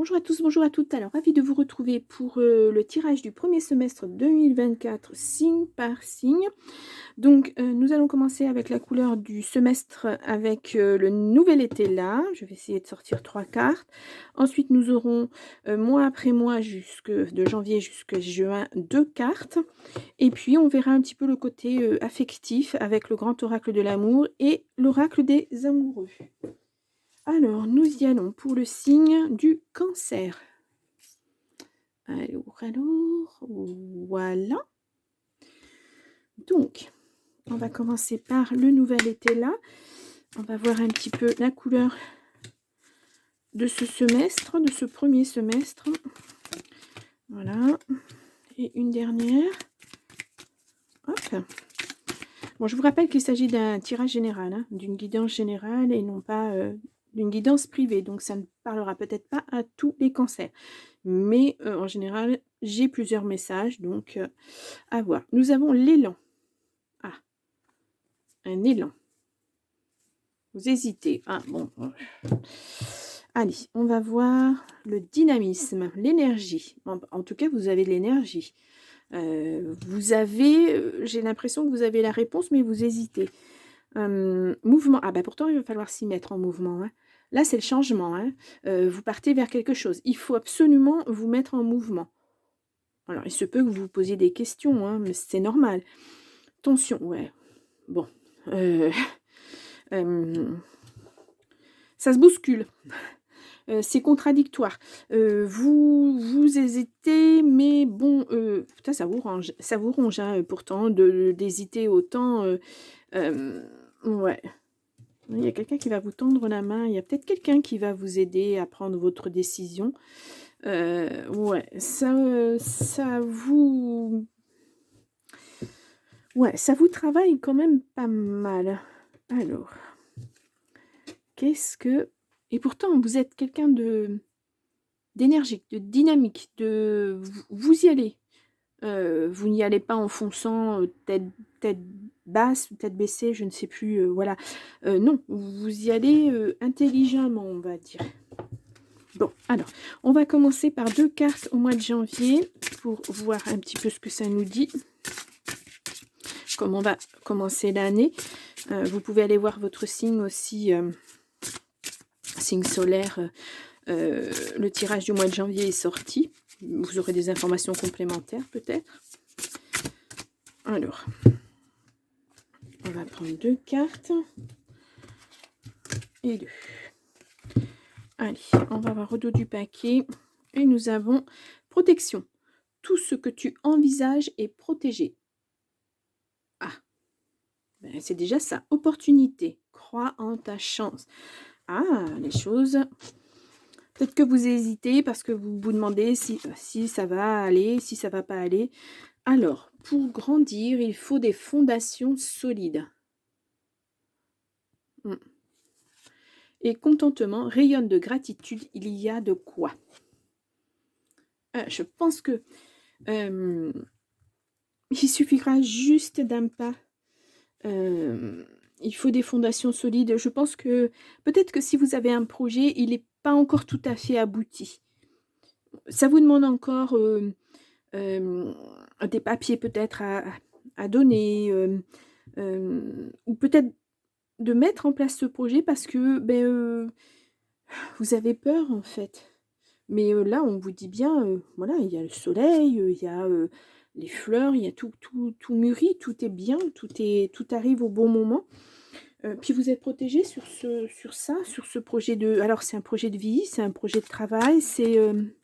Bonjour à tous, bonjour à toutes. Alors, ravi de vous retrouver pour le tirage du premier semestre 2024, signe par signe. Donc, nous allons commencer avec la couleur du semestre avec le nouvel été là. Je vais essayer de sortir 3 cartes. Ensuite, nous aurons mois après mois, de janvier jusqu'à juin, 2 cartes. Et puis, on verra un petit peu le côté affectif avec le grand oracle de l'amour et l'oracle des amoureux. Alors, nous y allons pour le signe du Cancer. Alors, voilà. Donc, on va commencer par le nouvel été là. On va voir un petit peu la couleur de ce semestre, de ce premier semestre. Voilà. Et une dernière. Hop. Bon, je vous rappelle qu'il s'agit d'un tirage général, hein, d'une guidance générale et non pas d'une guidance privée. Donc, ça ne parlera peut-être pas à tous les cancers. Mais en général, j'ai plusieurs messages, donc à voir. Nous avons l'élan. Ah, un élan. Vous hésitez. Ah, bon. Allez, on va voir le dynamisme, l'énergie. En tout cas, vous avez de l'énergie. Vous avez, j'ai l'impression que vous avez la réponse, mais vous hésitez. Mouvement. Ah, bah pourtant, il va falloir s'y mettre en mouvement. Hein. Là, c'est le changement. Hein. Vous partez vers quelque chose. Il faut absolument vous mettre en mouvement. Alors, il se peut que vous vous posiez des questions, hein, mais c'est normal. Tension, ouais. Bon. Ça se bouscule. C'est contradictoire. Vous hésitez, mais bon, putain, ça vous ronge hein, pourtant d'hésiter autant. Ouais. Il y a quelqu'un qui va vous tendre la main. Il y a peut-être quelqu'un qui va vous aider à prendre votre décision. Ouais, ça vous... Ouais, ça vous travaille quand même pas mal. Alors, qu'est-ce que... Et pourtant, vous êtes quelqu'un d'énergique, de dynamique, vous y allez. Vous n'y allez pas en fonçant tête basse ou tête baissée, je ne sais plus, voilà. Non, vous y allez intelligemment, on va dire. Bon, alors, on va commencer par 2 cartes au mois de janvier pour voir un petit peu ce que ça nous dit. Comment on va commencer l'année. Vous pouvez aller voir votre signe aussi, signe solaire. Le tirage du mois de janvier est sorti. Vous aurez des informations complémentaires peut-être. Alors, on va prendre 2 cartes et 2. Allez, on va voir au dos du paquet. Et nous avons protection. Tout ce que tu envisages est protégé. Ah, ben, c'est déjà ça. Opportunité. Crois en ta chance. Ah, les choses. Peut-être que vous hésitez parce que vous vous demandez si ça va aller, si ça va pas aller. Alors, pour grandir, il faut des fondations solides. Et contentement, rayonne de gratitude, il y a de quoi. Je pense que il suffira juste d'un pas. Il faut des fondations solides. Je pense que peut-être que si vous avez un projet, il n'est pas encore tout à fait abouti. Ça vous demande encore des papiers peut-être à donner, ou peut-être de mettre en place ce projet parce que vous avez peur en fait. Mais là, on vous dit bien, voilà, il y a le soleil, il y a les fleurs, il y a tout mûrit, tout est bien, tout arrive au bon moment. Puis vous êtes protégé sur ce projet de... Alors, c'est un projet de vie, c'est un projet de travail, c'est...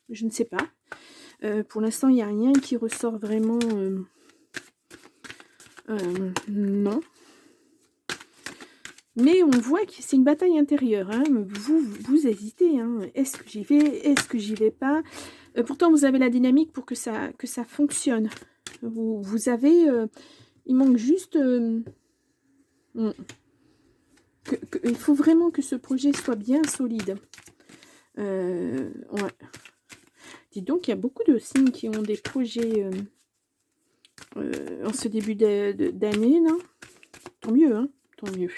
je ne sais pas. Pour l'instant, il n'y a rien qui ressort vraiment... non. Mais on voit que c'est une bataille intérieure. Hein. Vous hésitez. Hein. Est-ce que j'y vais? Est-ce que j'y vais pas? Pourtant, vous avez la dynamique pour que ça fonctionne. Vous avez... il manque juste... il faut vraiment que ce projet soit bien solide. Ouais. Dis donc, il y a beaucoup de signes qui ont des projets en ce début d'année, là. Tant mieux, hein. Tant mieux.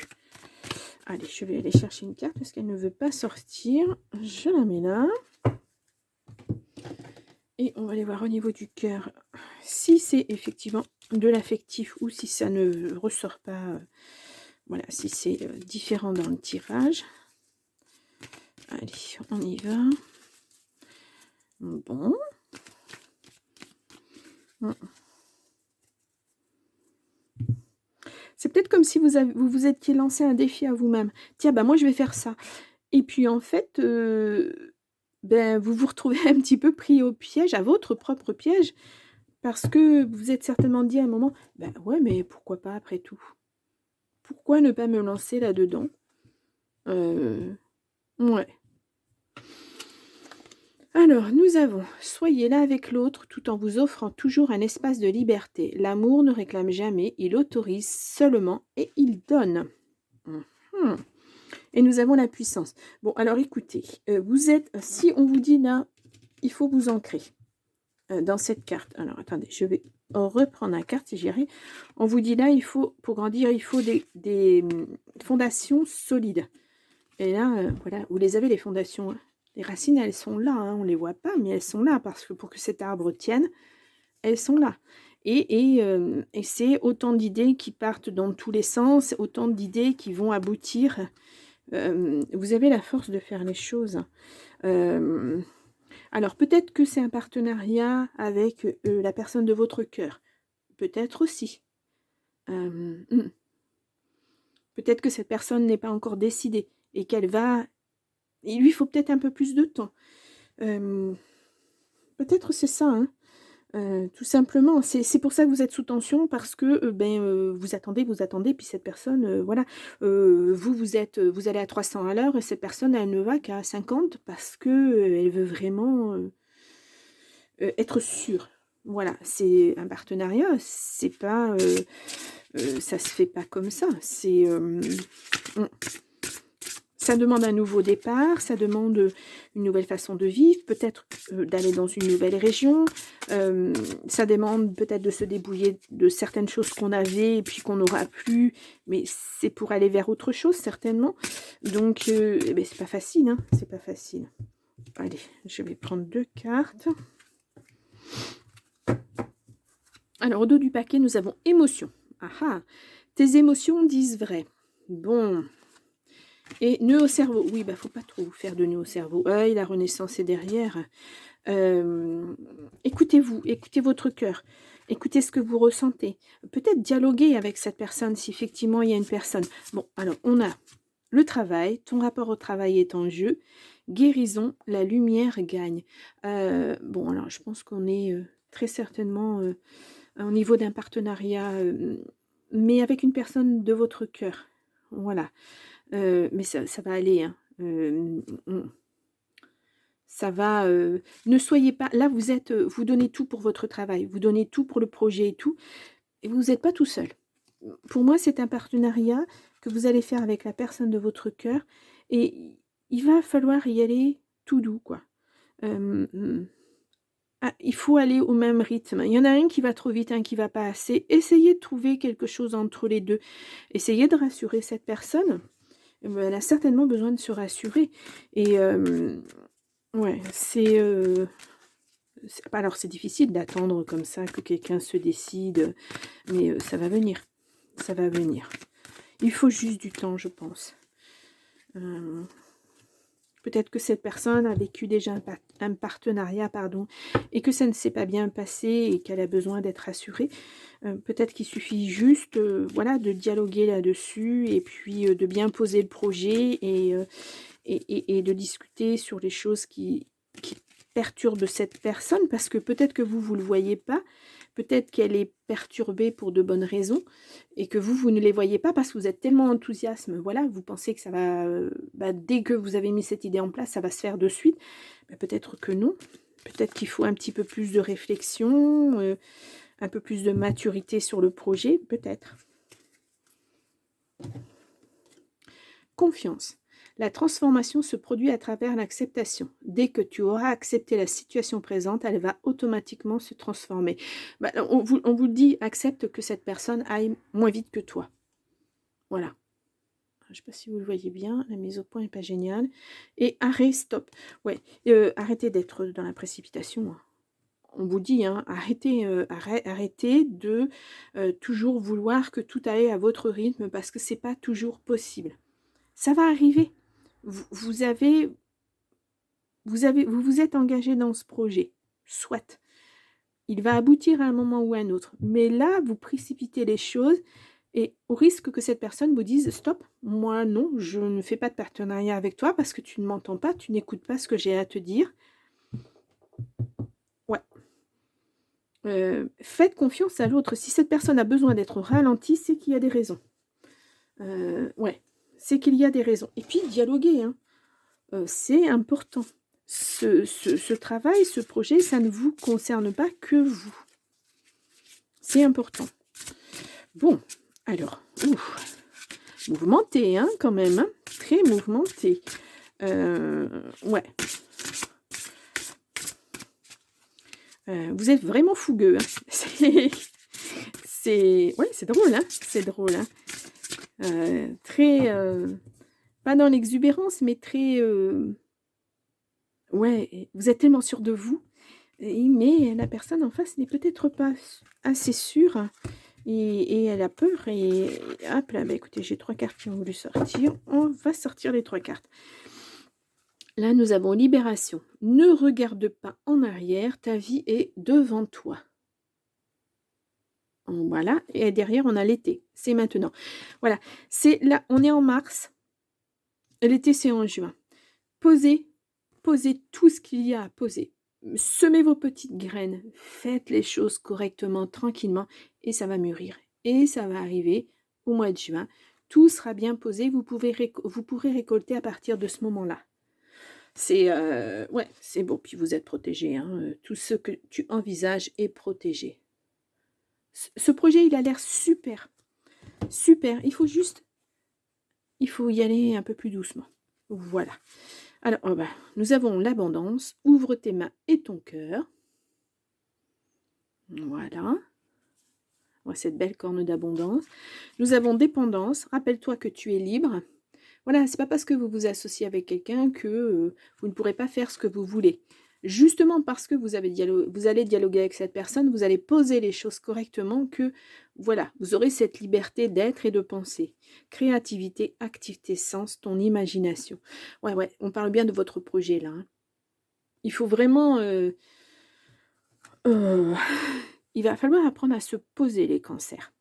Allez, je vais aller chercher une carte parce qu'elle ne veut pas sortir. Je la mets là. Et on va aller voir au niveau du cœur, si c'est effectivement de l'affectif ou si ça ne ressort pas, voilà, si c'est différent dans le tirage. Allez, on y va. Bon. C'est peut-être comme si vous vous étiez lancé un défi à vous-même. Tiens, bah moi je vais faire ça. Et puis en fait, ben, vous vous retrouvez un petit peu pris au piège, à votre propre piège, parce que vous vous êtes certainement dit à un moment, ben ouais, mais pourquoi pas après tout? Pourquoi ne pas me lancer là-dedans? Ouais. Alors, nous avons: soyez là avec l'autre tout en vous offrant toujours un espace de liberté. L'amour ne réclame jamais, il autorise seulement et il donne. Mhm. Et nous avons la puissance. Bon, alors écoutez, vous êtes, si on vous dit là, il faut vous ancrer dans cette carte. Alors attendez, je vais reprendre la carte si j'y arrive. On vous dit là, il faut, pour grandir, il faut des fondations solides. Et là, voilà, vous les avez les fondations. Hein. Les racines, elles sont là, hein, on ne les voit pas, mais elles sont là, parce que pour que cet arbre tienne, elles sont là. Et c'est autant d'idées qui partent dans tous les sens, autant d'idées qui vont aboutir. Vous avez la force de faire les choses. Alors peut-être que c'est un partenariat avec la personne de votre cœur. Peut-être aussi. Peut-être que cette personne n'est pas encore décidée et qu'elle va... Il lui faut peut-être un peu plus de temps. Peut-être c'est ça, hein. Tout simplement. C'est pour ça que vous êtes sous tension, parce que vous attendez, puis cette personne, voilà, vous allez à 300 à l'heure et cette personne, elle ne va qu'à 50 parce que elle veut vraiment être sûre. Voilà, c'est un partenariat, c'est pas, ça se fait pas comme ça. Ça demande un nouveau départ, ça demande une nouvelle façon de vivre, peut-être d'aller dans une nouvelle région, ça demande peut-être de se débrouiller de certaines choses qu'on avait et puis qu'on n'aura plus, mais c'est pour aller vers autre chose certainement. Donc, c'est pas facile, hein, c'est pas facile. Allez, je vais prendre 2 cartes. Alors, au dos du paquet, nous avons émotion. Ah ah, tes émotions disent vrai. Bon... Et nœud au cerveau. Oui, bah faut pas trop faire de nœud au cerveau. La renaissance est derrière. Écoutez-vous, écoutez votre cœur. Écoutez ce que vous ressentez. Peut-être dialoguer avec cette personne si effectivement il y a une personne. Bon, alors on a le travail. Ton rapport au travail est en jeu. Guérison, la lumière gagne. Bon, alors je pense qu'on est très certainement au niveau d'un partenariat, mais avec une personne de votre cœur. Voilà. Mais ça va aller, hein. Ça va, ne soyez pas là, vous êtes, vous donnez tout pour votre travail, vous donnez tout pour le projet et tout, et vous n'êtes pas tout seul. Pour moi, c'est un partenariat que vous allez faire avec la personne de votre cœur et il va falloir y aller tout doux, quoi. Il faut aller au même rythme. Il y en a un qui va trop vite, un qui va pas assez. Essayez de trouver quelque chose entre les 2. Essayez de rassurer cette personne. Elle a certainement besoin de se rassurer. Et ouais, alors c'est difficile d'attendre comme ça que quelqu'un se décide, mais ça va venir. Ça va venir. Il faut juste du temps, je pense. Peut-être que cette personne a vécu déjà un partenariat, pardon, et que ça ne s'est pas bien passé et qu'elle a besoin d'être rassurée. Peut-être qu'il suffit juste voilà, de dialoguer là-dessus et puis de bien poser le projet et de discuter sur les choses qui perturbent cette personne, parce que peut-être que vous ne le voyez pas, peut-être qu'elle est perturbée pour de bonnes raisons et que vous ne les voyez pas parce que vous êtes tellement enthousiasme. Voilà, vous pensez que ça va, dès que vous avez mis cette idée en place, ça va se faire de suite. Peut-être que non. Peut-être qu'il faut un petit peu plus de réflexion, un peu plus de maturité sur le projet, peut-être. Confiance. La transformation se produit à travers l'acceptation. Dès que tu auras accepté la situation présente, elle va automatiquement se transformer. On vous le dit, accepte que cette personne aille moins vite que toi. Voilà. Je ne sais pas si vous le voyez bien, la mise au point n'est pas géniale. Et arrête, stop. Ouais, arrêtez d'être dans la précipitation. Hein. on vous dit, hein, arrêtez de toujours vouloir que tout aille à votre rythme parce que c'est pas toujours possible. Ça va arriver. Vous vous êtes engagé dans ce projet. Soit. Il va aboutir à un moment ou à un autre. Mais là, vous précipitez les choses et au risque que cette personne vous dise stop, moi non, je ne fais pas de partenariat avec toi parce que tu ne m'entends pas, tu n'écoutes pas ce que j'ai à te dire. Ouais. Faites confiance à l'autre. Si cette personne a besoin d'être ralentie, c'est qu'il y a des raisons. Ouais, c'est qu'il y a des raisons. Et puis, dialoguer, hein. C'est important. Ce travail, ce projet, ça ne vous concerne pas que vous. C'est important. Bon, alors, mouvementé, hein, quand même, hein, très mouvementé. Ouais. Vous êtes vraiment fougueux, hein. Ouais, c'est drôle, hein, c'est drôle, hein. Très, pas dans l'exubérance, mais très, ouais, vous êtes tellement sûr de vous, mais la personne en face n'est peut-être pas assez sûre. Et elle a peur et hop là, bah écoutez, j'ai 3 cartes qui ont voulu sortir. On va sortir les 3 cartes. Là, nous avons libération. Ne regarde pas en arrière, ta vie est devant toi. Voilà, et derrière, on a l'été. C'est maintenant. Voilà, c'est là, on est en mars. L'été, c'est en juin. Posez tout ce qu'il y a à poser. Semez vos petites graines. Faites les choses correctement, tranquillement, et ça va mûrir. Et ça va arriver au mois de juin. Tout sera bien posé. Vous pourrez récolter à partir de ce moment-là. Ouais, c'est beau. Puis vous êtes protégé. Hein. Tout ce que tu envisages est protégé. Ce projet, il a l'air super. Super. Il faut y aller un peu plus doucement. Voilà. Alors, nous avons l'abondance. Ouvre tes mains et ton cœur. Voilà. Cette belle corne d'abondance. Nous avons dépendance. Rappelle-toi que tu es libre. Voilà, c'est pas parce que vous vous associez avec quelqu'un que vous ne pourrez pas faire ce que vous voulez. Justement parce que vous allez dialoguer avec cette personne, vous allez poser les choses correctement, que voilà, vous aurez cette liberté d'être et de penser. Créativité, active tes sens, ton imagination. Ouais, on parle bien de votre projet là. Hein. Il faut vraiment... il va falloir apprendre à se poser les cancers.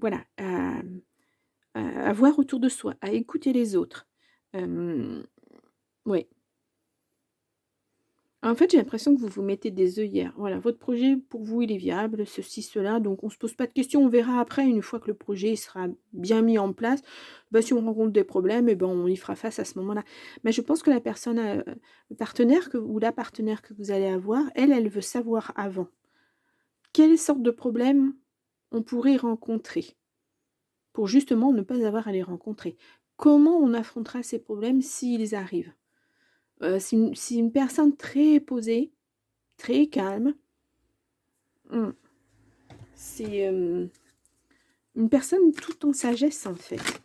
Voilà, à voir autour de soi, à écouter les autres. Oui. En fait, j'ai l'impression que vous vous mettez des œillères. Voilà, votre projet, pour vous, il est viable, ceci, cela. Donc, on ne se pose pas de questions. On verra après, une fois que le projet sera bien mis en place. Si on rencontre des problèmes, on y fera face à ce moment-là. Mais je pense que la personne, le partenaire ou la partenaire que vous allez avoir, elle veut savoir avant. Quelle sorte de problème on pourrait rencontrer pour justement ne pas avoir à les rencontrer. Comment on affrontera ces problèmes s'ils arrivent? C'est une personne très posée, très calme. C'est une personne tout en sagesse, en fait.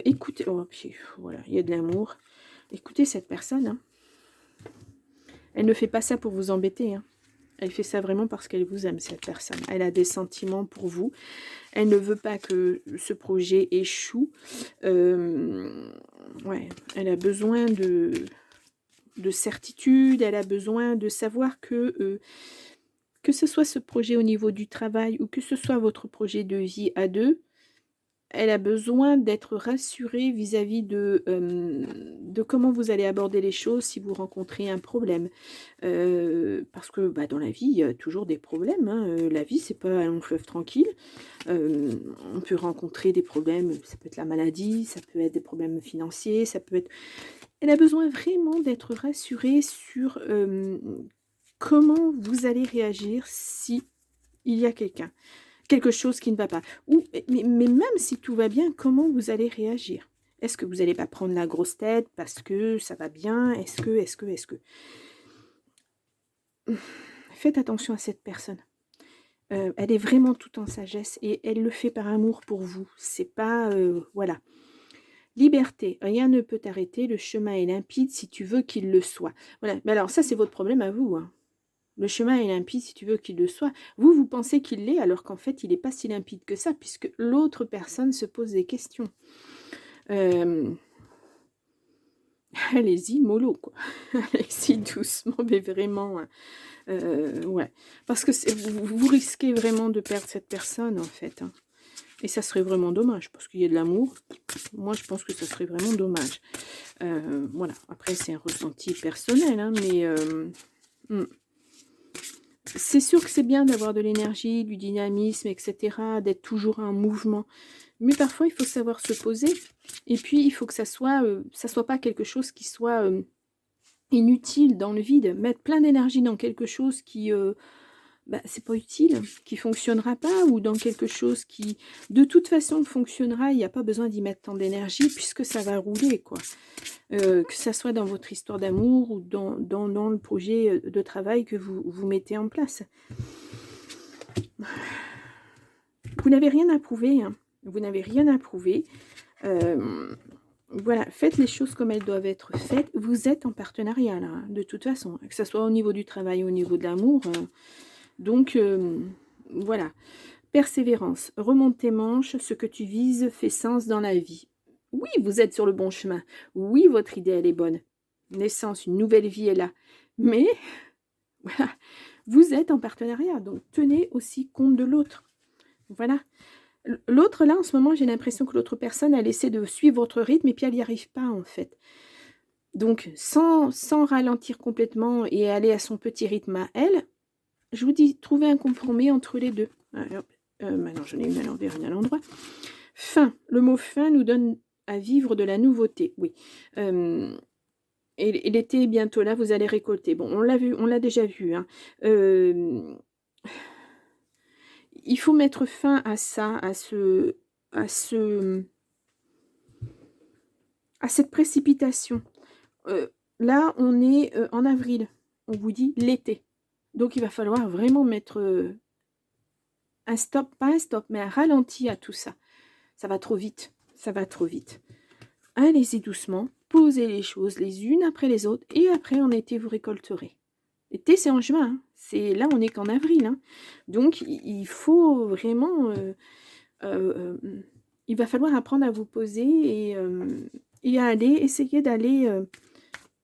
Écoutez, voilà, il y a de l'amour. Écoutez cette personne. Hein. Elle ne fait pas ça pour vous embêter. Hein. Elle fait ça vraiment parce qu'elle vous aime, cette personne. Elle a des sentiments pour vous. Elle ne veut pas que ce projet échoue. Ouais, elle a besoin de certitude. Elle a besoin de savoir que ce soit ce projet au niveau du travail ou que ce soit votre projet de vie à deux, elle a besoin d'être rassurée vis-à-vis de comment vous allez aborder les choses si vous rencontrez un problème. Parce que dans la vie, il y a toujours des problèmes. Hein. La vie, c'est pas un long fleuve tranquille. On peut rencontrer des problèmes, ça peut être la maladie, ça peut être des problèmes financiers, ça peut être... Elle a besoin vraiment d'être rassurée sur comment vous allez réagir si il y a quelque chose qui ne va pas. Mais même si tout va bien, comment vous allez réagir? Est-ce que vous n'allez pas prendre la grosse tête parce que ça va bien? Est-ce que... Faites attention à cette personne. Elle est vraiment tout en sagesse et elle le fait par amour pour vous. C'est pas... voilà. Liberté, rien ne peut t'arrêter, le chemin est limpide si tu veux qu'il le soit. Voilà, mais alors ça c'est votre problème à vous. Hein. Le chemin est limpide si tu veux qu'il le soit. Vous, vous pensez qu'il l'est alors qu'en fait, il n'est pas si limpide que ça puisque l'autre personne se pose des questions. Allez-y, mollo, quoi. Allez-y doucement, mais vraiment. Ouais. Parce que vous risquez vraiment de perdre cette personne, en fait. Hein. Et ça serait vraiment dommage, parce qu'il y a de l'amour. Moi, je pense que ça serait vraiment dommage. Voilà. Après, c'est un ressenti personnel, hein, mais... c'est sûr que c'est bien d'avoir de l'énergie, du dynamisme, etc., d'être toujours en mouvement. Mais parfois, il faut savoir se poser. Et puis, il faut que ça soit pas quelque chose qui soit inutile dans le vide. Mettre plein d'énergie dans quelque chose qui, c'est pas utile, qui fonctionnera pas, ou dans quelque chose qui, de toute façon, fonctionnera. Il n'y a pas besoin d'y mettre tant d'énergie puisque ça va rouler, quoi. Que ça soit dans votre histoire d'amour ou dans le projet de travail que vous mettez en place. Vous n'avez rien à prouver, hein. Vous n'avez rien à prouver. Voilà, faites les choses comme elles doivent être faites. Vous êtes en partenariat, là, hein, de toute façon, que ce soit au niveau du travail, au niveau de l'amour. Donc, voilà. Persévérance, remonte tes manches, ce que tu vises fait sens dans la vie. Oui, vous êtes sur le bon chemin. Oui, votre idée, elle est bonne. Naissance, une nouvelle vie est là. Mais, voilà, vous êtes en partenariat, donc tenez aussi compte de l'autre. Voilà. L'autre, là, en ce moment, j'ai l'impression que l'autre personne, elle essaie de suivre votre rythme et puis elle n'y arrive pas, en fait. Donc, sans ralentir complètement et aller à son petit rythme à elle, je vous dis, trouvez un compromis entre les deux. Alors, maintenant, j'en ai une à l'envers, une à l'endroit. Fin. Le mot fin nous donne à vivre de la nouveauté. Oui. Et l'été est bientôt là, vous allez récolter. Bon, on l'a vu, on l'a déjà vu. Hein. Il faut mettre fin à ça, à cette précipitation. Là, on est en avril. On vous dit l'été. Donc, il va falloir vraiment mettre un stop, pas un stop, mais un ralenti à tout ça. Ça va trop vite. Ça va trop vite. Allez-y doucement. Posez les choses les unes après les autres. Et après, en été, vous récolterez. L'été, c'est en juin. Hein. Là, on n'est qu'en avril. Hein. Donc, il faut vraiment... il va falloir apprendre à vous poser et à essayer d'aller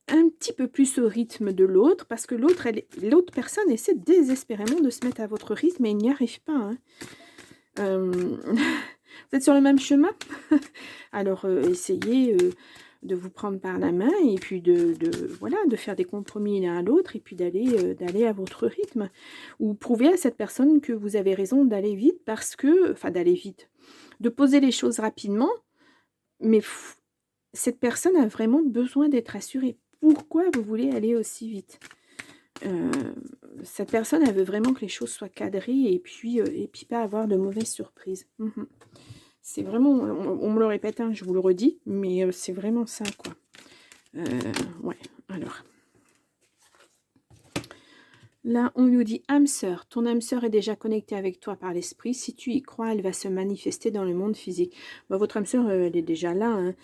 un petit peu plus au rythme de l'autre, parce que l'autre personne essaie désespérément de se mettre à votre rythme et il n'y arrive pas. Hein. Vous êtes sur le même chemin. Alors, essayez de vous prendre par la main et puis voilà, de faire des compromis l'un à l'autre et puis d'aller à votre rythme. Ou prouver à cette personne que vous avez raison d'aller vite d'aller vite, de poser les choses rapidement, mais cette personne a vraiment besoin d'être assurée. Pourquoi vous voulez aller aussi vite? Cette personne, elle veut vraiment que les choses soient cadrées et puis pas avoir de mauvaises surprises. C'est vraiment, on me le répète, hein, je vous le redis, mais c'est vraiment ça, quoi. Ouais, alors. Là, on nous dit, âme sœur, ton âme sœur est déjà connectée avec toi par l'esprit. Si tu y crois, elle va se manifester dans le monde physique. Votre âme sœur, elle est déjà là. Hein.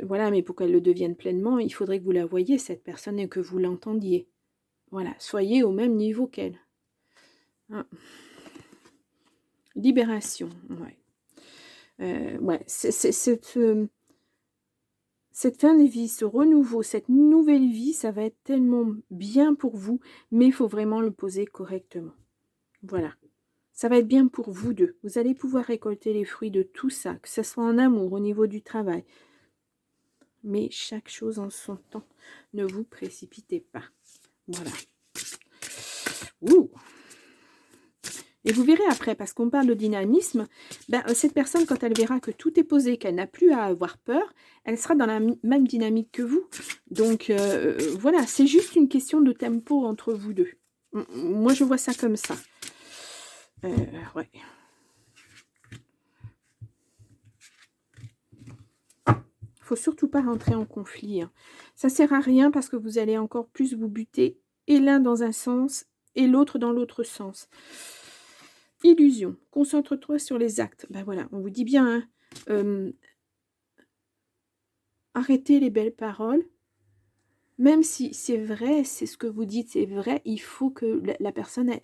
Voilà, mais pour qu'elle le devienne pleinement, il faudrait que vous la voyiez, cette personne, et que vous l'entendiez. Voilà, soyez au même niveau qu'elle. Hein. Libération, ouais. Ouais, cette fin de vie, ce renouveau, cette nouvelle vie, ça va être tellement bien pour vous, mais il faut vraiment le poser correctement. Voilà. Ça va être bien pour vous deux. Vous allez pouvoir récolter les fruits de tout ça, que ce soit en amour, au niveau du travail. Mais chaque chose en son temps. Ne vous précipitez pas. Voilà. Ouh! Et vous verrez après, parce qu'on parle de dynamisme, cette personne, quand elle verra que tout est posé, qu'elle n'a plus à avoir peur, elle sera dans la même dynamique que vous. Donc, voilà, c'est juste une question de tempo entre vous deux. Moi, je vois ça comme ça. Ouais. Faut surtout pas rentrer en conflit. Hein. Ça sert à rien parce que vous allez encore plus vous buter, et l'un dans un sens, et l'autre dans l'autre sens. Illusion. Concentre-toi sur les actes. Ben voilà, on vous dit bien, hein, arrêtez les belles paroles Même si c'est vrai, c'est ce que vous dites, c'est vrai, il faut que la personne,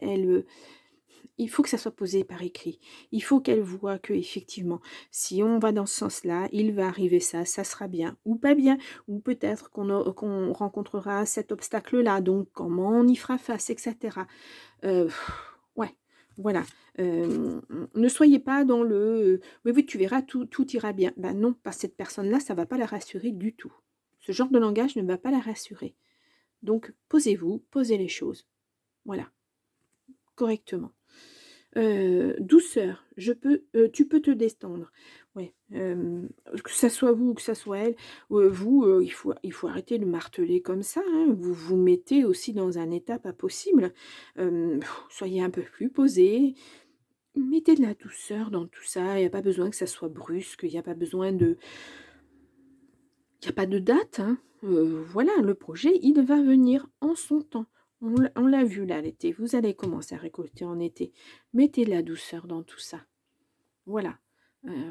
il faut que ça soit posé par écrit. Il faut qu'elle voit que effectivement, si on va dans ce sens-là, il va arriver ça, ça sera bien ou pas bien, ou peut-être qu'on rencontrera cet obstacle-là, donc comment on y fera face, etc. Heu, ouais, voilà. Ne soyez pas dans le, «Oui, oui, tu verras, tout ira bien». Ben non, parce que cette personne-là, ça va pas la rassurer du tout. Ce genre de langage ne va pas la rassurer. Donc posez-vous, posez les choses. Voilà, correctement. Douceur, tu peux te détendre. Ouais, que ça soit vous ou que ça soit elle, vous, il faut arrêter de marteler comme ça, hein. Vous vous mettez aussi dans un état pas possible. Soyez un peu plus posé, mettez de la douceur dans tout ça. Il y a pas besoin que ça soit brusque, il y a pas de date, hein. Voilà, le projet, il va venir en son temps. On l'a vu là l'été, vous allez commencer à récolter en été. Mettez de la douceur dans tout ça. Voilà.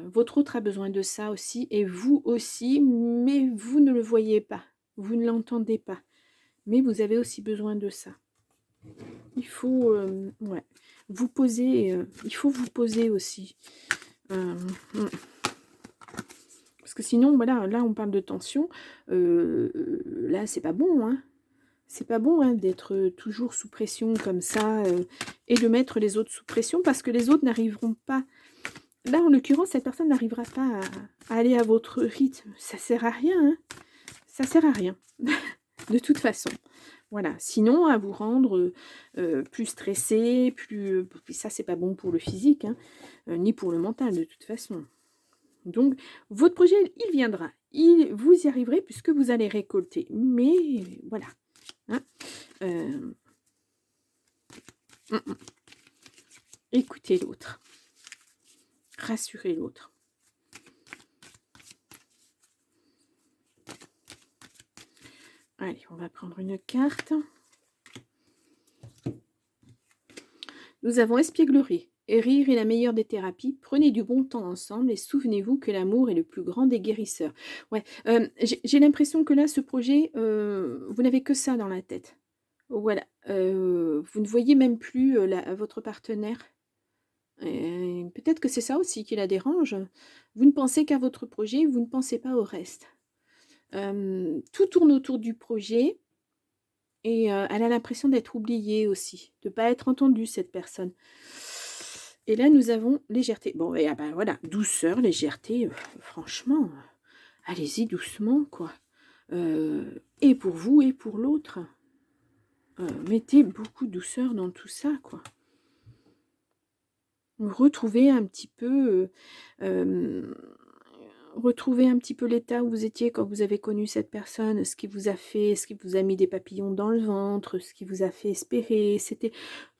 Votre autre a besoin de ça aussi et vous aussi, mais vous ne le voyez pas. Vous ne l'entendez pas. Mais vous avez aussi besoin de ça. Il faut, ouais, vous poser, il faut vous poser aussi. Mmh. Parce que sinon, voilà, là on parle de tension, là c'est pas bon, hein. C'est pas bon, hein, d'être, toujours sous pression comme ça, et de mettre les autres sous pression parce que les autres n'arriveront pas. Là, en l'occurrence, cette personne n'arrivera pas à aller à votre rythme. Ça sert à rien, hein. Ça sert à rien, de toute façon. Voilà, sinon à vous rendre, plus stressé, puis ça c'est pas bon pour le physique, hein, ni pour le mental de toute façon. Donc votre projet, il viendra. Vous y arriverez puisque vous allez récolter. Mais voilà, hein, hem, mmh mh. Écoutez l'autre, rassurez l'autre. Allez, on va prendre une carte. Nous avons espièglerie. Et rire est la meilleure des thérapies. Prenez du bon temps ensemble et souvenez-vous que l'amour est le plus grand des guérisseurs. Ouais, j'ai l'impression que là, ce projet, vous n'avez que ça dans la tête. Voilà, vous ne voyez même plus, votre partenaire. Et peut-être que c'est ça aussi qui la dérange. Vous ne pensez qu'à votre projet, vous ne pensez pas au reste. Tout tourne autour du projet et elle a l'impression d'être oubliée aussi, de ne pas être entendue cette personne. Et là, nous avons légèreté. Bon et ah bah, voilà, douceur, légèreté, franchement, allez-y doucement quoi. Et pour vous et pour l'autre. Mettez beaucoup de douceur dans tout ça quoi. Retrouvez un petit peu, hem, retrouvez un petit peu l'état où vous étiez quand vous avez connu cette personne, ce qui vous a mis des papillons dans le ventre, ce qui vous a fait espérer. C'était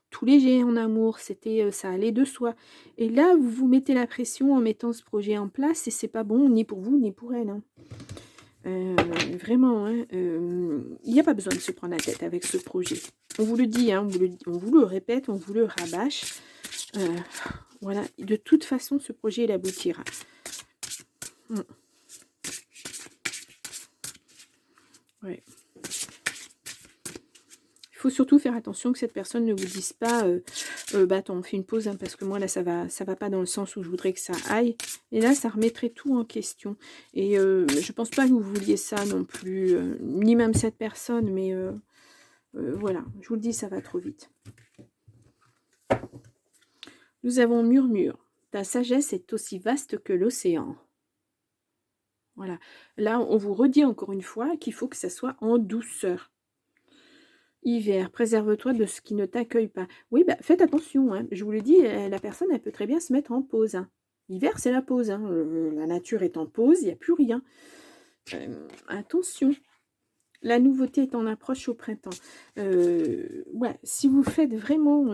tout léger en amour, c'était, ça allait de soi. Et là, vous vous mettez la pression en mettant ce projet en place et c'est pas bon ni pour vous ni pour elle, hein. Vraiment, hein, il y a pas besoin de se prendre la tête avec ce projet. On vous le dit, hein, on vous le répète, on vous le rabâche. Heu, voilà, de toute façon, ce projet, il aboutira. Mmh. Ouais. Il faut surtout faire attention que cette personne ne vous dise pas, «Bah, attends, on fait une pause, hein, parce que moi, là, ça va pas dans le sens où je voudrais que ça aille». Et là, ça remettrait tout en question. Et je pense pas que vous vouliez ça non plus, ni même cette personne, mais voilà, je vous le dis, ça va trop vite. Nous avons murmure. Ta sagesse est aussi vaste que l'océan. Voilà. Là, on vous redit encore une fois qu'il faut que ça soit en douceur. Hiver, préserve-toi de ce qui ne t'accueille pas. Oui, bah, faites attention, hein. Je vous le dis, la personne, elle peut très bien se mettre en pause, hein. L'hiver, c'est la pause, hein. La nature est en pause, il n'y a plus rien. Attention, la nouveauté est en approche au printemps. Ouais, si vous faites vraiment...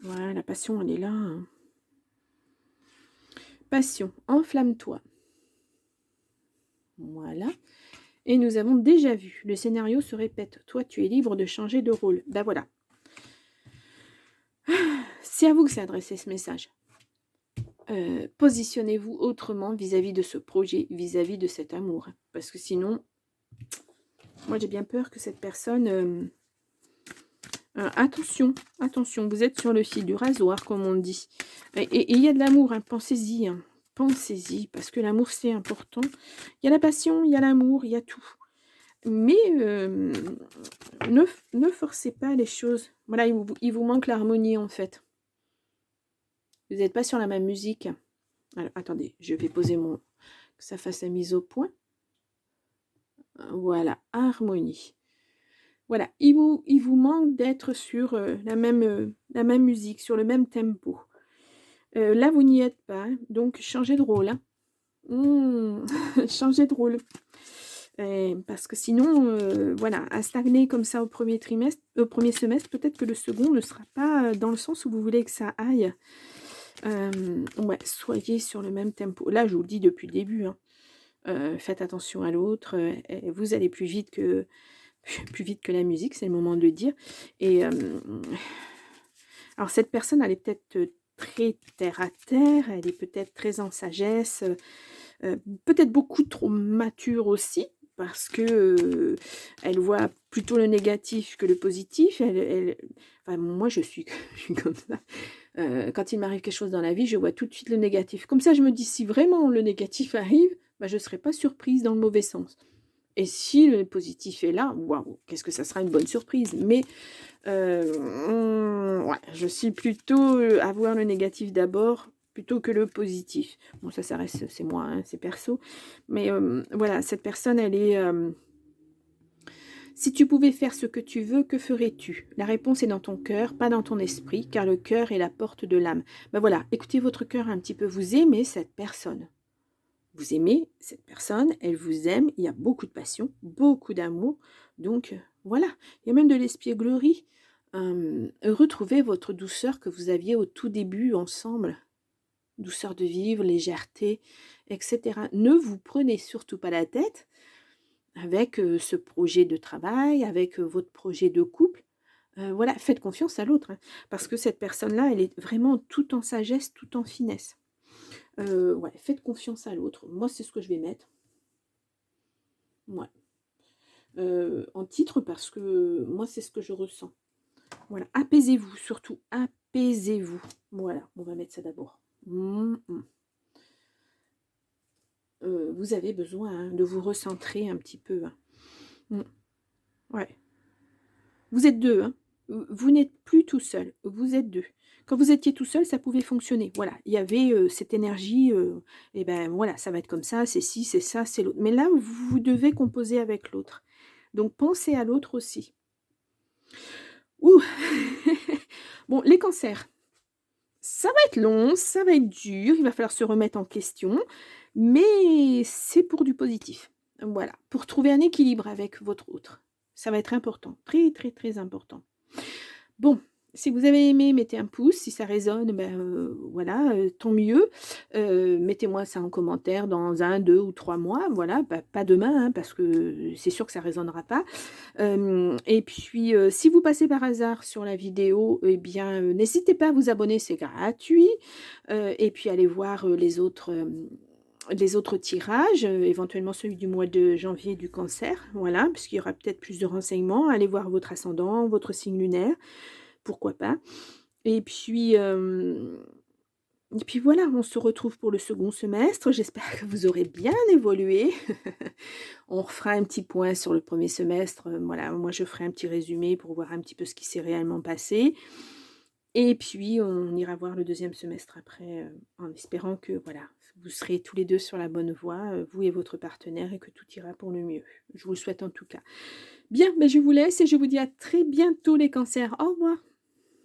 ouais, la passion, elle est là, hein. Passion, enflamme-toi. Voilà. Et nous avons déjà vu. Le scénario se répète. Toi, tu es libre de changer de rôle. Ben voilà. C'est à vous que s'est adressé ce message. Positionnez-vous autrement vis-à-vis de ce projet, vis-à-vis de cet amour. Parce que sinon, Moi, j'ai bien peur que cette personne... attention, attention, vous êtes sur le fil du rasoir, comme on dit. Et il y a de l'amour, hein, pensez-y, hein. Pensez-y, parce que l'amour, c'est important. Il y a la passion, il y a l'amour, il y a tout. Mais ne forcez pas les choses. Voilà, il vous manque l'harmonie, en fait. Vous n'êtes pas sur la même musique. Alors, attendez, je vais poser mon... que ça fasse la mise au point. Voilà, harmonie. Voilà, il vous manque d'être sur la même musique, sur le même tempo. Là, vous n'y êtes pas, hein, donc changez de rôle. Hein. Changez de rôle. Parce que sinon, voilà, à stagner comme ça au premier semestre, peut-être que le second ne sera pas dans le sens où vous voulez que ça aille. Ouais, soyez sur le même tempo. Là, je vous le dis depuis le début, hein, faites attention à l'autre, vous allez plus vite que la musique, c'est le moment de le dire. Et alors cette personne, elle est peut-être très terre à terre, elle est peut-être très en sagesse, peut-être beaucoup trop mature aussi, parce que elle voit plutôt le négatif que le positif. Enfin, moi, je suis comme ça. Quand il m'arrive quelque chose dans la vie, je vois tout de suite le négatif. Comme ça, je me dis, si vraiment le négatif arrive, bah, je ne serai pas surprise dans le mauvais sens. Et si le positif est là, waouh, qu'est-ce que ça sera une bonne surprise. Mais ouais, je suis plutôt à voir le négatif d'abord plutôt que le positif. Bon, ça reste, c'est moi, hein, c'est perso. Mais voilà, cette personne, elle est... si tu pouvais faire ce que tu veux, que ferais-tu? La réponse est dans ton cœur, pas dans ton esprit, car le cœur est la porte de l'âme. Ben voilà, écoutez votre cœur un petit peu. Vous aimez cette personne. Vous aimez cette personne, elle vous aime, il y a beaucoup de passion, beaucoup d'amour. Donc voilà, il y a même de l'espièglerie. Retrouvez votre douceur que vous aviez au tout début ensemble. Douceur de vivre, légèreté, etc. Ne vous prenez surtout pas la tête avec ce projet de travail, avec votre projet de couple. Voilà, faites confiance à l'autre, hein, parce que cette personne-là, elle est vraiment tout en sagesse, tout en finesse. Ouais, faites confiance à l'autre. Moi, c'est ce que je vais mettre. Ouais. En titre, parce que moi, c'est ce que je ressens. Voilà, apaisez-vous, surtout, apaisez-vous. Voilà, on va mettre ça d'abord. Vous avez besoin, hein, de vous recentrer un petit peu. Hein. Ouais. Vous êtes deux, hein. Vous n'êtes plus tout seul, vous êtes deux. Quand vous étiez tout seul, ça pouvait fonctionner. Voilà, il y avait cette énergie, et ben voilà, ça va être comme ça, c'est ci, c'est ça, c'est l'autre. Mais là, vous devez composer avec l'autre. Donc pensez à l'autre aussi. Ouh. Bon, les cancers, ça va être long, ça va être dur, il va falloir se remettre en question, mais c'est pour du positif. Voilà, pour trouver un équilibre avec votre autre. Ça va être important, très, très, très important. Bon, si vous avez aimé, mettez un pouce. Si ça résonne, ben, voilà, tant mieux. Mettez-moi ça en commentaire dans 1, 2 ou 3 mois. Voilà, pas demain, hein, parce que c'est sûr que ça ne résonnera pas. Et puis, si vous passez par hasard sur la vidéo, eh bien, n'hésitez pas à vous abonner, c'est gratuit. Et puis, allez voir les autres tirages, éventuellement celui du mois de janvier du cancer, voilà, parce qu'il y aura peut-être plus de renseignements. Allez voir votre ascendant, votre signe lunaire, pourquoi pas. Et puis voilà, on se retrouve pour le second semestre. J'espère que vous aurez bien évolué. On refera un petit point sur le premier semestre. Voilà, moi je ferai un petit résumé pour voir un petit peu ce qui s'est réellement passé. Et puis on ira voir le deuxième semestre après, en espérant que voilà, vous serez tous les deux sur la bonne voie, vous et votre partenaire, et que tout ira pour le mieux. Je vous le souhaite en tout cas. Bien, ben je vous laisse et je vous dis à très bientôt les cancers. Au revoir.